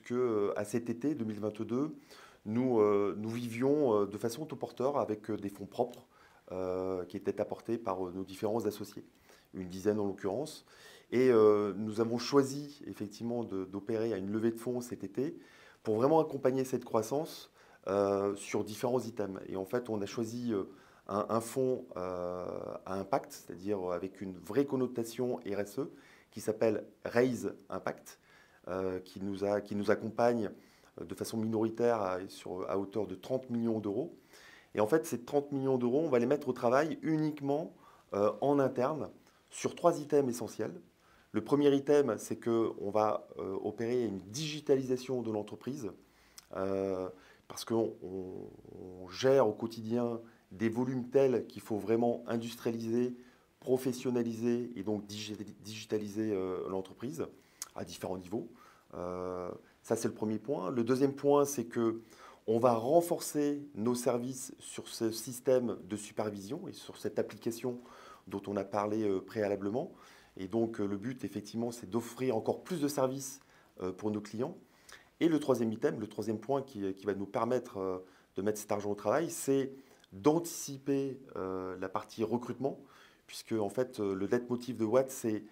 puisque à cet été 2022, nous vivions de façon autoporteur avec des fonds propres qui étaient apportés par nos différents associés, une dizaine en l'occurrence. Et nous avons choisi effectivement d'opérer à une levée de fonds cet été pour vraiment accompagner cette croissance sur différents items. Et en fait, on a choisi un fonds à impact, c'est-à-dire avec une vraie connotation RSE, qui s'appelle Raise Impact, qui nous accompagne de façon minoritaire à hauteur de 30 millions d'euros. Et en fait, ces 30 millions d'euros, on va les mettre au travail uniquement en interne sur trois items essentiels. Le premier item, c'est qu'on va opérer une digitalisation de l'entreprise parce qu'on gère au quotidien des volumes tels qu'il faut vraiment industrialiser, professionnaliser et donc digitaliser l'entreprise à différents niveaux. Ça, c'est le premier point. Le deuxième point, c'est que on va renforcer nos services sur ce système de supervision et sur cette application dont on a parlé préalablement. Et donc, le but, effectivement, c'est d'offrir encore plus de services pour nos clients. Et le troisième item, le troisième point qui va nous permettre de mettre cet argent au travail, c'est d'anticiper la partie recrutement, puisque en fait, le leitmotiv de Watt, c'est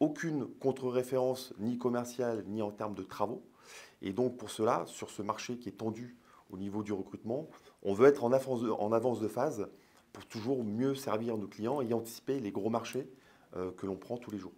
aucune contre-référence ni commerciale ni en termes de travaux. Et donc pour cela, sur ce marché qui est tendu au niveau du recrutement, on veut être en avance de phase pour toujours mieux servir nos clients et anticiper les gros marchés que l'on prend tous les jours.